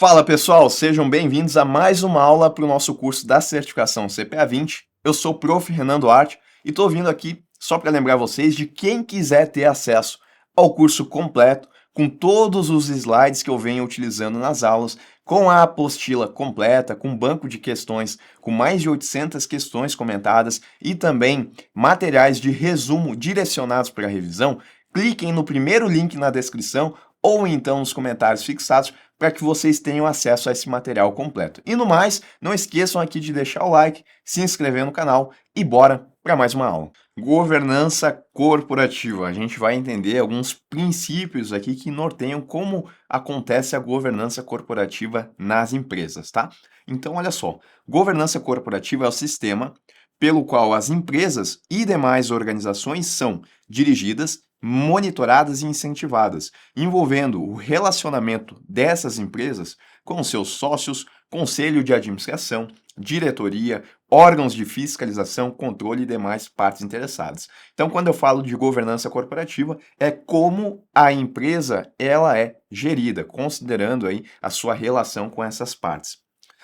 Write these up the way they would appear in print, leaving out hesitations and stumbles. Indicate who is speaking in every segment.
Speaker 1: Fala pessoal, sejam bem-vindos a mais uma aula para o nosso curso da certificação CPA 20. Eu sou o Prof. Renan Duarte e estou vindo aqui só para lembrar vocês de quem quiser ter acesso ao curso completo, com todos os slides que eu venho utilizando nas aulas, com a apostila completa, com banco de questões, com mais de 800 questões comentadas e também materiais de resumo direcionados para a revisão, cliquem no primeiro link na descrição ou então nos comentários fixados para que vocês tenham acesso a esse material completo. E no mais, não esqueçam aqui de deixar o like, se inscrever no canal e bora para mais uma aula. Governança corporativa. A gente vai entender alguns princípios aqui que norteiam como acontece a governança corporativa nas empresas, tá? Então, olha só, governança corporativa é o sistema pelo qual as empresas e demais organizações são dirigidas, monitoradas e incentivadas, envolvendo o relacionamento dessas empresas com seus sócios, conselho de administração, diretoria, órgãos de fiscalização, controle e demais partes interessadas. Então, quando eu falo de governança corporativa, é como a empresa ela é gerida, considerando aí a sua relação com essas partes.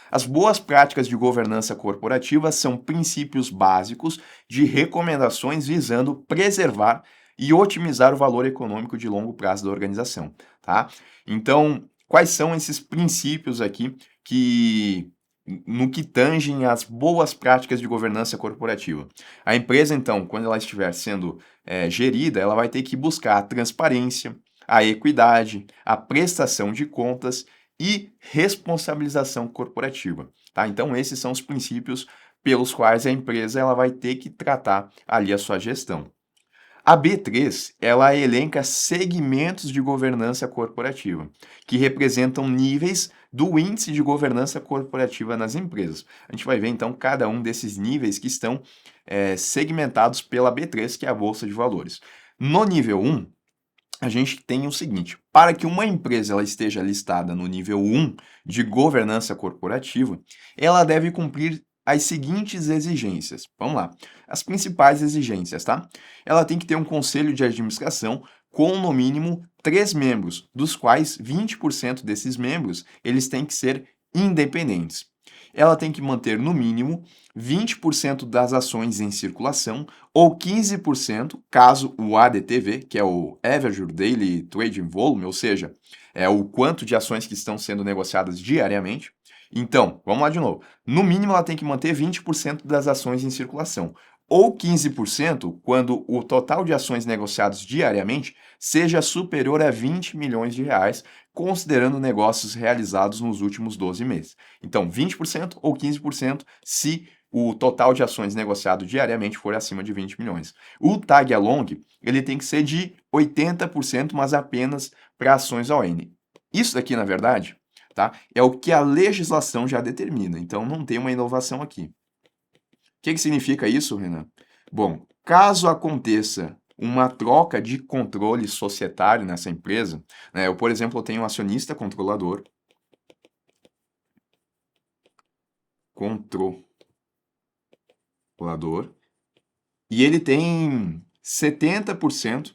Speaker 1: As boas práticas de governança corporativa são princípios básicos de recomendações visando preservar e otimizar o valor econômico de longo prazo da organização, tá? Então, quais são esses princípios aqui que no que tangem as boas práticas de governança corporativa? A empresa, então, quando ela estiver sendo gerida, ela vai ter que buscar a transparência, a equidade, a prestação de contas e responsabilização corporativa, tá? Então, esses são os princípios pelos quais a empresa ela vai ter que tratar ali a sua gestão. A B3, ela elenca segmentos de governança corporativa, que representam níveis do índice de governança corporativa nas empresas. A gente vai ver, então, cada um desses níveis que estão segmentados pela B3, que é a Bolsa de Valores. No nível 1, a gente tem o seguinte: para que uma empresa ela esteja listada no nível 1 de governança corporativa, ela deve cumprir as seguintes exigências. Vamos lá. As principais exigências, tá? Ela tem que ter um conselho de administração com no mínimo 3 membros, dos quais 20% desses membros eles têm que ser independentes. Ela tem que manter no mínimo 20% das ações em circulação ou 15% caso o ADTV, que é o Average Daily Trading Volume, ou seja, é o quanto de ações que estão sendo negociadas diariamente. Então, vamos lá de novo. No mínimo, ela tem que manter 20% das ações em circulação, ou 15% quando o total de ações negociadas diariamente seja superior a 20 milhões de reais, considerando negócios realizados nos últimos 12 meses. Então, 20% ou 15% se o total de ações negociado diariamente for acima de 20 milhões. O tag along, ele tem que ser de 80%, mas apenas para ações ON. Isso daqui, na verdade, tá, é o que a legislação já determina, então não tem uma inovação aqui. O que significa isso, Renan? Bom, caso aconteça uma troca de controle societário nessa empresa, né, eu, por exemplo, tenho um acionista controlador, e ele tem 70%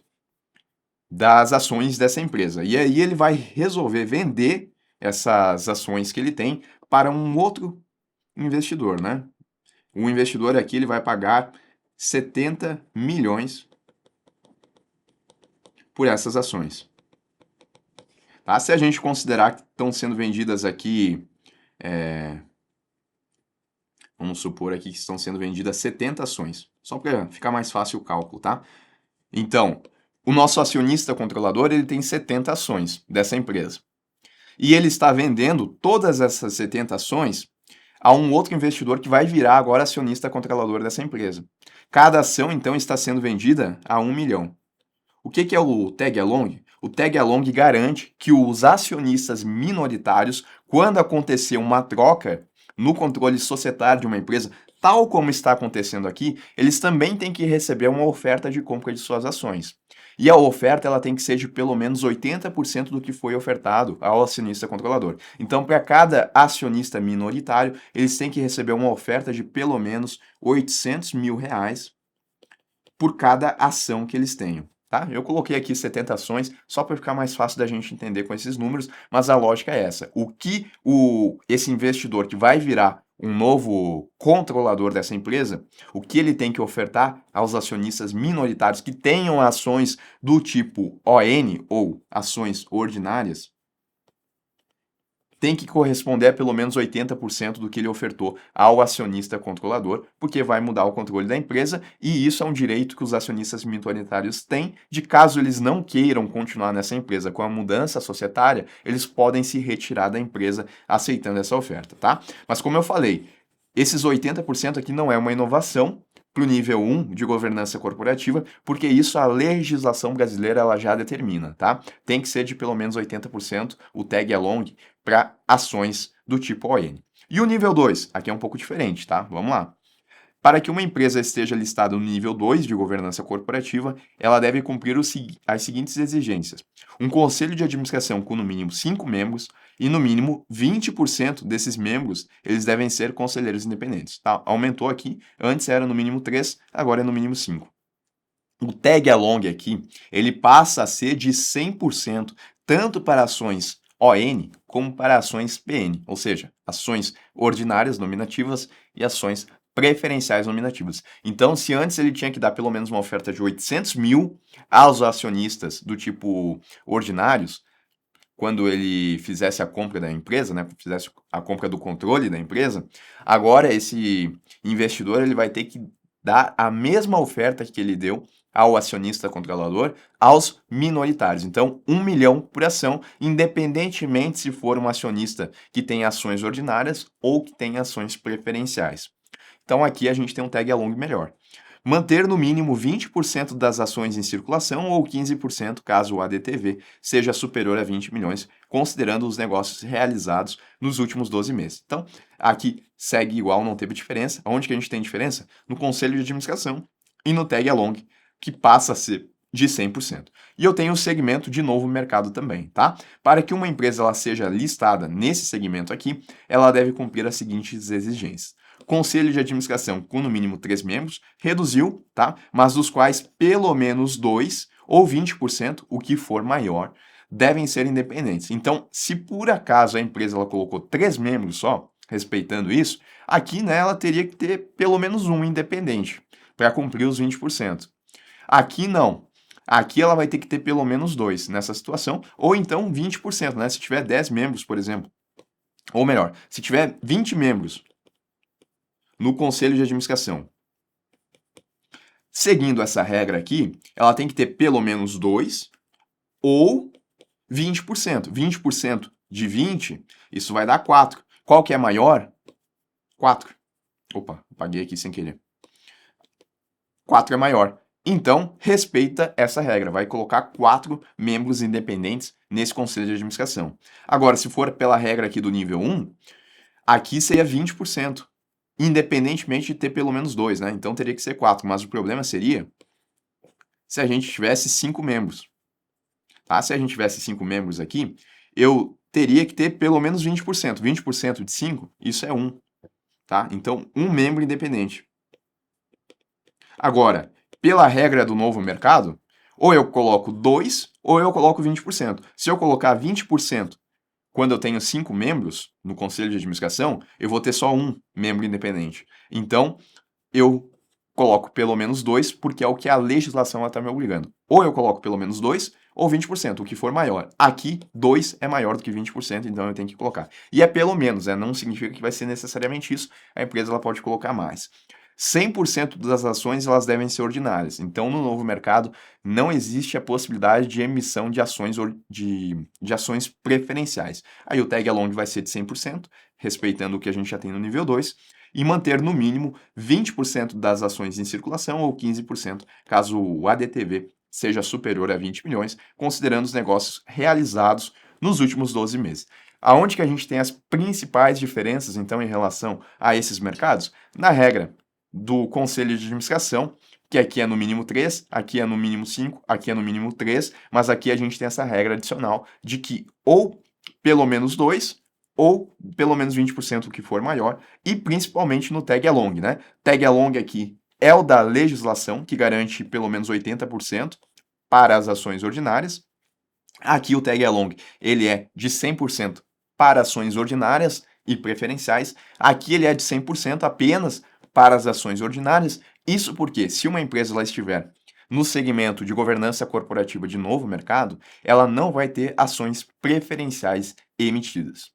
Speaker 1: das ações dessa empresa. E aí ele vai resolver vender essas ações que ele tem para um outro investidor, né? O investidor aqui ele vai pagar 70 milhões por essas ações. Tá? Se a gente considerar que estão sendo vendidas aqui, vamos supor aqui que estão sendo vendidas 70 ações, só para ficar mais fácil o cálculo, tá? Então, o nosso acionista controlador ele tem 70 ações dessa empresa. E ele está vendendo todas essas 70 ações a um outro investidor que vai virar agora acionista controlador dessa empresa. Cada ação, então, está sendo vendida a 1 milhão. O que é o tag along? O tag along garante que os acionistas minoritários, quando acontecer uma troca no controle societário de uma empresa, tal como está acontecendo aqui, eles também têm que receber uma oferta de compra de suas ações. E a oferta ela tem que ser de pelo menos 80% do que foi ofertado ao acionista controlador. Então, para cada acionista minoritário, eles têm que receber uma oferta de pelo menos 800 mil reais por cada ação que eles tenham. tá? Eu coloquei aqui 70 ações só para ficar mais fácil da gente entender com esses números, mas a lógica é essa. O que esse investidor que vai virar um novo controlador dessa empresa, o que ele tem que ofertar aos acionistas minoritários que tenham ações do tipo ON ou ações ordinárias, tem que corresponder a pelo menos 80% do que ele ofertou ao acionista controlador, porque vai mudar o controle da empresa e isso é um direito que os acionistas minoritários têm, de caso eles não queiram continuar nessa empresa com a mudança societária, eles podem se retirar da empresa aceitando essa oferta, tá? Mas como eu falei, esses 80% aqui não é uma inovação para o nível 1 de governança corporativa, porque isso a legislação brasileira ela já determina, tá? Tem que ser de pelo menos 80% o tag along para ações do tipo ON. E o nível 2, aqui é um pouco diferente, tá? Vamos lá. Para que uma empresa esteja listada no nível 2 de governança corporativa, ela deve cumprir as seguintes exigências: um conselho de administração com no mínimo 5 membros e no mínimo 20% desses membros eles devem ser conselheiros independentes. Tá? Aumentou aqui, antes era no mínimo 3, agora é no mínimo 5. O tag along aqui, ele passa a ser de 100% tanto para ações ON como para ações PN, ou seja, ações ordinárias nominativas e ações preferenciais nominativas. Então, se antes ele tinha que dar pelo menos uma oferta de 800 mil aos acionistas do tipo ordinários, quando ele fizesse a compra da empresa, né, fizesse a compra do controle da empresa, agora esse investidor ele vai ter que dar a mesma oferta que ele deu ao acionista controlador aos minoritários. Então, 1 milhão por ação, independentemente se for um acionista que tem ações ordinárias ou que tem ações preferenciais. Então, aqui a gente tem um tag along melhor. Manter no mínimo 20% das ações em circulação ou 15% caso o ADTV seja superior a 20 milhões, considerando os negócios realizados nos últimos 12 meses. Então, aqui segue igual, não teve diferença. Onde que a gente tem diferença? No conselho de administração e no tag along, que passa a ser de 100%. E eu tenho o segmento de novo mercado também, tá? Para que uma empresa ela seja listada nesse segmento aqui, ela deve cumprir as seguintes exigências: conselho de administração com no mínimo 3 membros, reduziu, tá? Mas dos quais pelo menos 2 ou 20%, o que for maior, devem ser independentes. Então, se por acaso a empresa ela colocou 3 membros só, respeitando isso, aqui né, ela teria que ter pelo menos um independente para cumprir os 20%. Aqui não. Aqui ela vai ter que ter pelo menos 2 nessa situação, ou então 20%, né? Se tiver 10 membros, por exemplo. Ou melhor, se tiver 20 membros no conselho de administração. Seguindo essa regra aqui, ela tem que ter pelo menos 2 ou 20%. 20% de 20, isso vai dar 4. Qual que é maior? 4. Opa, apaguei aqui sem querer. 4 é maior. Então, respeita essa regra. Vai colocar 4 membros independentes nesse conselho de administração. Agora, se for pela regra aqui do nível 1, aqui seria 20%. Independentemente de ter pelo menos 2, né? Então teria que ser 4, mas o problema seria se a gente tivesse 5 membros. Tá? Se a gente tivesse 5 membros aqui, eu teria que ter pelo menos 20%. 20% de 5, isso é 1. Tá? Então, um membro independente. Agora, pela regra do novo mercado, ou eu coloco 2 ou eu coloco 20%. Se eu colocar 20% quando eu tenho 5 membros no conselho de administração, eu vou ter só um membro independente. Então, eu coloco pelo menos 2, porque é o que a legislação está me obrigando. Ou eu coloco pelo menos 2 ou 20%, o que for maior. Aqui, 2 é maior do que 20%, então eu tenho que colocar. E é pelo menos, não significa que vai ser necessariamente isso, a empresa ela pode colocar mais. 100% das ações elas devem ser ordinárias. Então, no novo mercado, não existe a possibilidade de emissão de ações, de ações preferenciais. Aí o tag along vai ser de 100%, respeitando o que a gente já tem no nível 2, e manter no mínimo 20% das ações em circulação ou 15% caso o ADTV seja superior a 20 milhões, considerando os negócios realizados nos últimos 12 meses. Aonde que a gente tem as principais diferenças, então, em relação a esses mercados? Na regra do conselho de administração, que aqui é no mínimo 3, aqui é no mínimo 5, aqui é no mínimo 3, mas aqui a gente tem essa regra adicional de que ou pelo menos 2 ou pelo menos 20% o que for maior, e principalmente no tag along, né? Tag along aqui é o da legislação, que garante pelo menos 80%, para as ações ordinárias. Aqui o tag along, ele é de 100% para ações ordinárias e preferenciais. Aqui ele é de 100% apenas para as ações ordinárias. Isso porque, se uma empresa ela estiver no segmento de governança corporativa de novo mercado, ela não vai ter ações preferenciais emitidas.